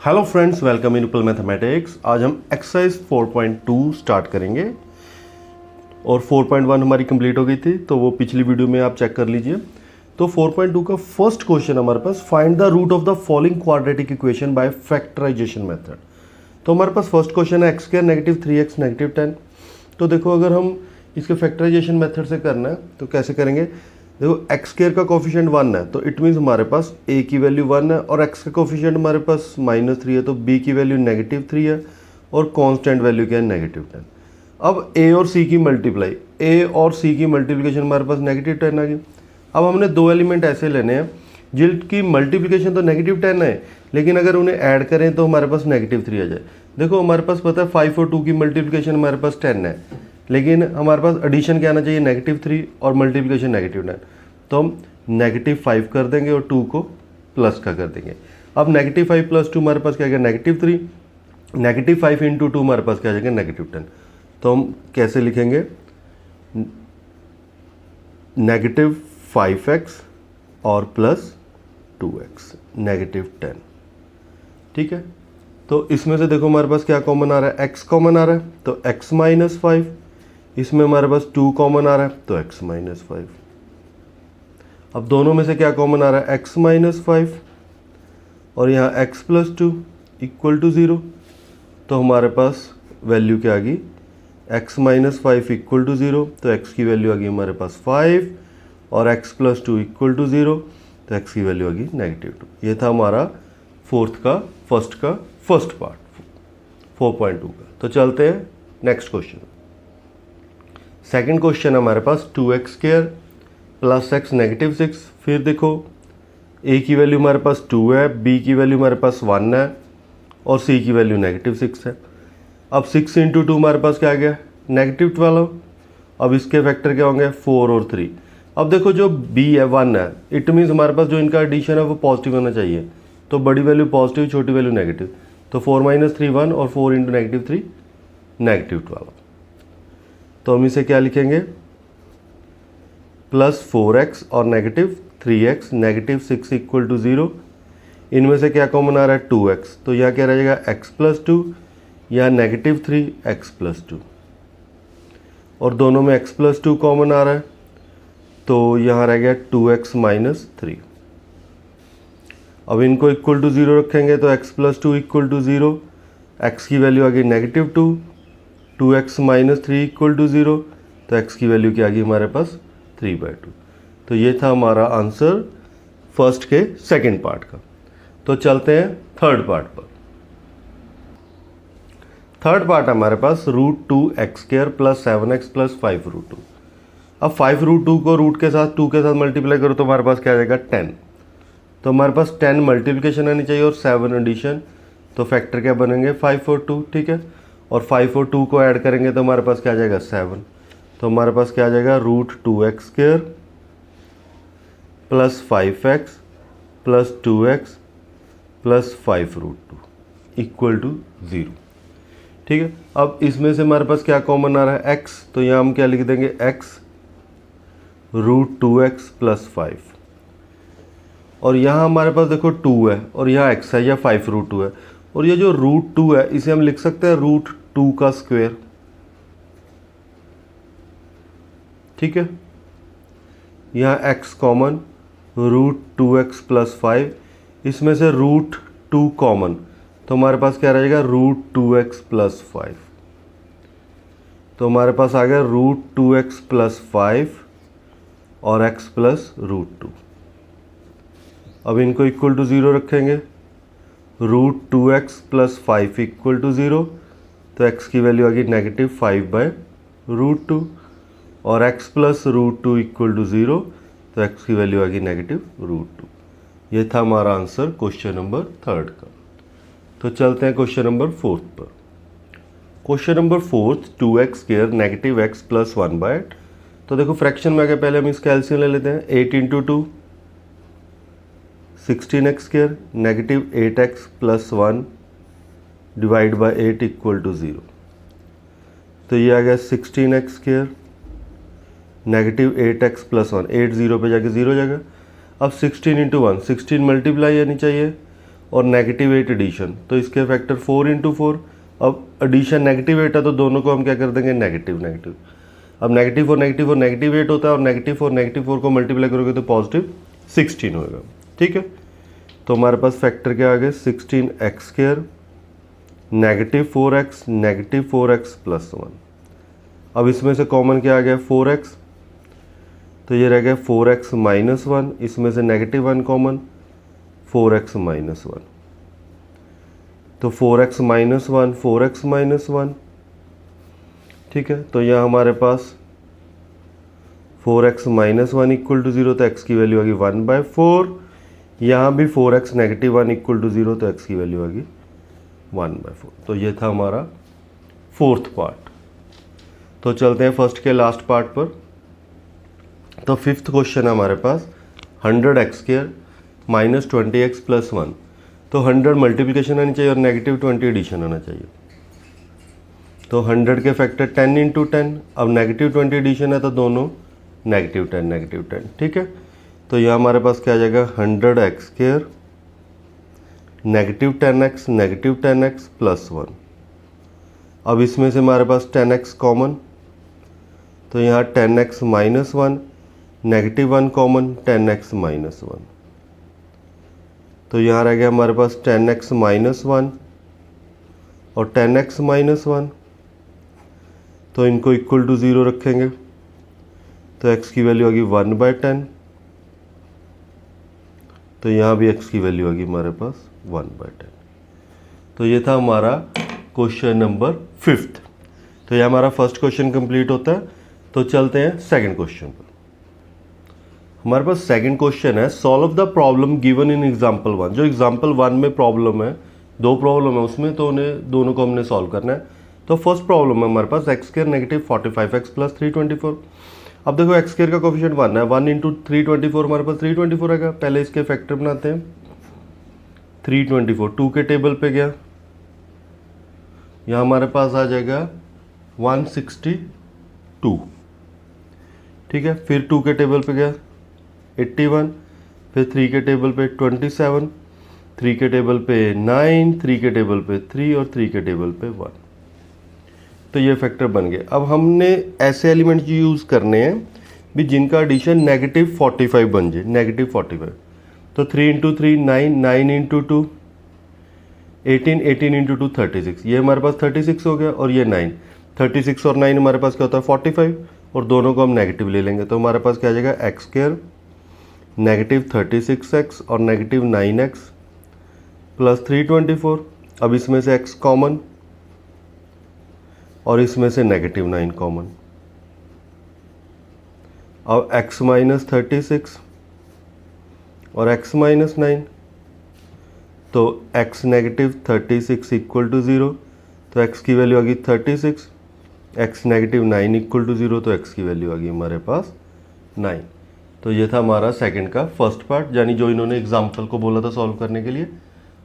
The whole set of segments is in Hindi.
हेलो फ्रेंड्स, वेलकम इन उपल मैथमेटिक्स। आज हम एक्सरसाइज 4.2 स्टार्ट करेंगे और 4.1 हमारी कंप्लीट हो गई थी, तो वो पिछली वीडियो में आप चेक कर लीजिए। तो 4.2 का फर्स्ट क्वेश्चन हमारे पास, find the root of the following quadratic equation by factorization method. तो हमारे पास फर्स्ट क्वेश्चन है x square negative 3x negative 10। तो देखो, अगर हम इसके फैक्टराइजेशन मेथड से करना है तो कैसे करेंगे। देखो, एक्स स्क्वायर का कोफिशिएंट 1 है, तो इट मीन्स हमारे पास a की वैल्यू 1 है और x का कोफिशिएंट हमारे पास -3 है, तो b की वैल्यू -3 है और कांस्टेंट वैल्यू क्या है -10। अब a और c की मल्टीप्लाई, a और c की मल्टीप्लिकेशन हमारे पास -10 आ गई। अब हमने दो एलिमेंट ऐसे लेने हैं जिनकी मल्टीप्लिकेशन तो -10 है, लेकिन अगर उन्हें ऐड करें तो हमारे पास -3 आ जाए। देखो, हमारे पास पता है 5 और 2 की मल्टीप्लिकेशन हमारे पास 10 है, लेकिन हमारे पास एडिशन क्या आना चाहिए -3 और मल्टीप्लिकेशन -9। तो हम -5 कर देंगे और 2 को प्लस का कर देंगे। अब -5 + 2 हमारे पास क्या आएगा -3, -5 × 2 हमारे पास क्या आ जाएगा -10। तो हम कैसे लिखेंगे, -5x और +2x -10। ठीक है, तो इसमें से देखो हमारे पास क्या कॉमन आ रहा है, x कॉमन आ रहा है तो x -5, इसमें हमारे पास 2 कॉमन आ रहा है तो x -5। अब दोनों में से क्या कॉमन आ रहा है, x -5 और यहाँ x + 2 = 0। तो हमारे पास वैल्यू क्या आ गई, x -5 = 0, तो x की वैल्यू आ गई हमारे पास 5 और x + 2 = 0, तो x की वैल्यू आ गई -2। ये था हमारा फर्स्ट पार्ट 4.2 का। तो चलते हैं नेक्स्ट क्वेश्चन। सेकंड क्वेश्चन है हमारे पास 2x² + x -6। फिर देखो, a की वैल्यू हमारे पास 2 है, b की वैल्यू हमारे पास 1 है और c की वैल्यू -6 है। अब 6 × 2 हमारे पास क्या आ गया, -12। अब इसके फैक्टर क्या होंगे, 4 और 3। अब देखो, जो b है 1 है, इट मीन्स हमारे पास जो इनका एडिशन है वो पॉजिटिव होना चाहिए। तो बड़ी वैल्यू पॉजिटिव, छोटी वैल्यू नेगेटिव, तो 4 - 3 1 और 4 × -3 -12। तो हम इसे क्या लिखेंगे, +4x और -3x -6 = 0। इनमें से क्या कॉमन आ रहा है, 2x, तो यहाँ क्या रहेगा x + 2 या -3 x + 2, और दोनों में x + 2 कॉमन आ रहा है, तो यहाँ रह गया 2x - 3। अब इनको =0 रखेंगे तो x + 2 = 0, x की वैल्यू आ गई -2, 2x - 3 = 0, तो x की वैल्यू क्या आ गई हमारे पास 3/2। तो ये था हमारा आंसर फर्स्ट के सेकंड पार्ट का। तो चलते हैं थर्ड पार्ट पर। थर्ड पार्ट हमारे पास √2x² + 7x + 5√2। अब 5√2 को रूट के साथ 2 के साथ मल्टीप्लाई करो तो हमारे पास क्या आ जाएगा 10। तो हमारे पास 10 मल्टीप्लिकेशन आनी चाहिए और 7 एडिशन, तो फैक्टर क्या बनेंगे 5 और 2। ठीक है, और 5 और 2 को ऐड करेंगे तो हमारे पास क्या आ जाएगा 7। तो हमारे पास क्या आ जाएगा √2x² + 5x + 2x + 5√2 = 0। ठीक है, अब इसमें से हमारे पास क्या कॉमन आ रहा है, x, तो यहाँ हम क्या लिख देंगे x √2x + 5, और यहाँ हमारे पास देखो 2 है और यहाँ x है या 5√2 है, और ये जो √2 है इसे हम लिख सकते हैं √2 का स्क्वायर। ठीक है, यहाँ x कॉमन, √2x + 5, इसमें से √2 कॉमन, तो हमारे पास क्या रहेगा √2x + 5। तो हमारे पास आ गया √2x + 5 और x + √2। अब इनको =0 रखेंगे, √2x + 5 = 0, तो x की वैल्यू आ गई -5/√2 और x + √2 = 0, तो x की वैल्यू आ गई -√2। ये था हमारा आंसर क्वेश्चन नंबर थर्ड का। तो चलते हैं क्वेश्चन नंबर फोर्थ पर। Question number fourth 2x² -x + 1/8। तो देखो, फ्रैक्शन में आगे पहले हम इसका एलसीएम ले लेते हैं। 8 × 2 16x² -8x + 1 / 8 = 0। तो ये आ गया 16x² -8x + 1, 8 0 पे जाके 0 हो जाएगा। अब 16 × 1, 16 मल्टीप्लाई आनी चाहिए और -8 एडिशन, तो इसके फैक्टर 4 × 4। अब एडिशन -8 है तो दोनों को हम क्या कर देंगे नेगेटिव नेगेटिव। अब -4 -8 होता है और -4 को मल्टीप्लाई करोगे तो पॉजिटिव 16 होगा। ठीक है, तो हमारे पास फैक्टर क्या आ गया 16x² -4x +1। अब इसमें से कॉमन क्या आ गया 4x, तो ये रह गया 4x - 1, इसमें से -1 कॉमन 4x - 1, तो 4x - 1 4x - 1। ठीक है, तो यह हमारे पास 4x - 1 = 0, तो x की वैल्यू आ गई 1/4। यहाँ भी 4x - 1 = 0, तो x की वैल्यू आ गई 1/4। तो ये था हमारा फोर्थ पार्ट। तो चलते हैं फर्स्ट के लास्ट पार्ट पर। तो फिफ्थ क्वेश्चन है हमारे पास 100x² - 20x + 1। तो 100 मल्टीप्लिकेशन आनी चाहिए और -20 एडिशन आना चाहिए। तो 100 के फैक्टर 10 × 10। अब -20 एडिशन है तो दोनों -10 ठीक है, तो यह हमारे पास क्या आ जाएगा 100x² -10x +1। अब इसमें से हमारे पास 10x कॉमन, तो यहाँ 10x - 1 -1 कॉमन 10x - 1, तो यहाँ रह गया हमारे पास 10x - 1 और 10x - 1, तो इनको इक्वल टू 0 रखेंगे, तो x की वैल्यू होगी 1/10, तो यहाँ भी x की वैल्यू होगी हमारे पास 1/10। तो ये था हमारा क्वेश्चन नंबर 5। तो ये हमारा फर्स्ट क्वेश्चन कंप्लीट होता है। तो चलते हैं सेकंड क्वेश्चन पर। हमारे पास सेकंड क्वेश्चन है solve the problem given in example 1। जो एग्जांपल 1 में प्रॉब्लम है, 2 प्रॉब्लम है उसमें, तो उन्हें दोनों को हमने सॉल्व करना है। तो फर्स्ट प्रॉब्लम है हमारे पास x² -45x + 324। अब देखो x² का कोफिशिएंट 1 है, 1 × 324 हमारे पास 324 आएगा। पहले इसके फैक्टर बनाते हैं। 324 2 के टेबल पे गया, यहाँ हमारे पास आ जाएगा 162। ठीक है, फिर 2 के टेबल पे गया 81, फिर 3 के टेबल पे 27, 3 के टेबल पे 9, 3 के टेबल पे 3 और 3 के टेबल पे 1। तो ये फैक्टर बन गए। अब हमने ऐसे एलिमेंट्स यूज़ करने हैं भी जिनका एडिशन -45 बन जाए, -45। तो 3 × 3 9, 9 × 2 18, 18 × 2 36। ये हमारे पास 36 हो गया और ये 9। 36 और 9 हमारे पास क्या होता है 45, और दोनों को हम नेगेटिव ले लेंगे। तो हमारे पास क्या आ जाएगा x² -36x और -9x + 324। अब इसमें से x कॉमन और इसमें से -9 कॉमन। अब x - 36 और x - 9, तो x -36 = 0, तो x की वैल्यू आ गई 36, x - 9 = 0, तो x की वैल्यू आ गई हमारे पास 9। तो ये था हमारा सेकंड का फर्स्ट पार्ट, यानी जो इन्होंने एग्जाम्पल को बोला था सॉल्व करने के लिए।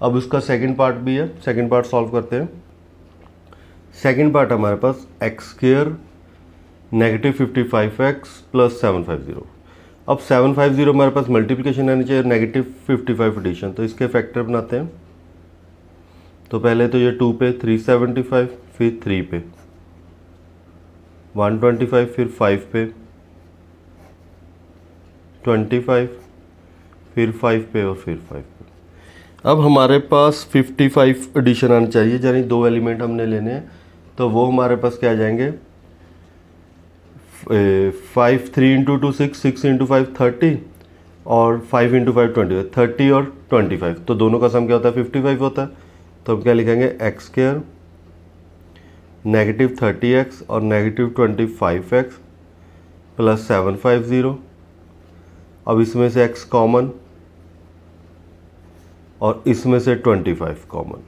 अब उसका सेकंड पार्ट भी है, सेकंड पार्ट सॉल्व करते हैं। सेकंड पार्ट हमारे पास x² -55x + 750। अब 750 हमारे पास मल्टीप्लिकेशन आनी चाहिए, -55 एडिशन, तो इसके फैक्टर बनाते हैं। तो पहले तो ये 2 पे 375, फिर 3 पे 125, फिर 5 पे 25, फिर 5 पे और फिर 5 पे। अब हमारे पास 55 एडिशन आना चाहिए, यानी 2 एलिमेंट हमने लेने हैं। तो वो हमारे पास क्या आ जाएंगे 5 3 × 2 6, 6 × 5 30 और 5 × 5 25, 30 और 25। तो दोनों का सम क्या होता है 55 होता है। तो हम क्या लिखेंगे x² -30x और -25x + 750। अब इसमें से x कॉमन और इसमें से 25 कॉमन,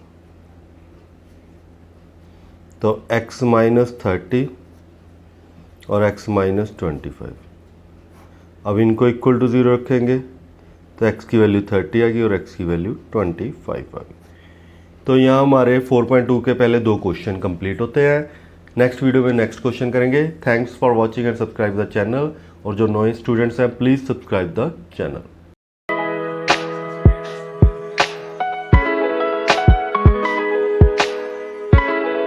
तो x - 30 और x - 25। अब इनको इक्वल टू 0 रखेंगे, तो x की वैल्यू 30 आ गई और x की वैल्यू 25 आ गई। तो यहाँ हमारे 4.2 के पहले 2 क्वेश्चन कंप्लीट होते हैं। नेक्स्ट वीडियो में नेक्स्ट क्वेश्चन करेंगे। Thanks for watching and subscribe the channel, और जो नए स्टूडेंट्स हैं प्लीज़ सब्सक्राइब द चैनल।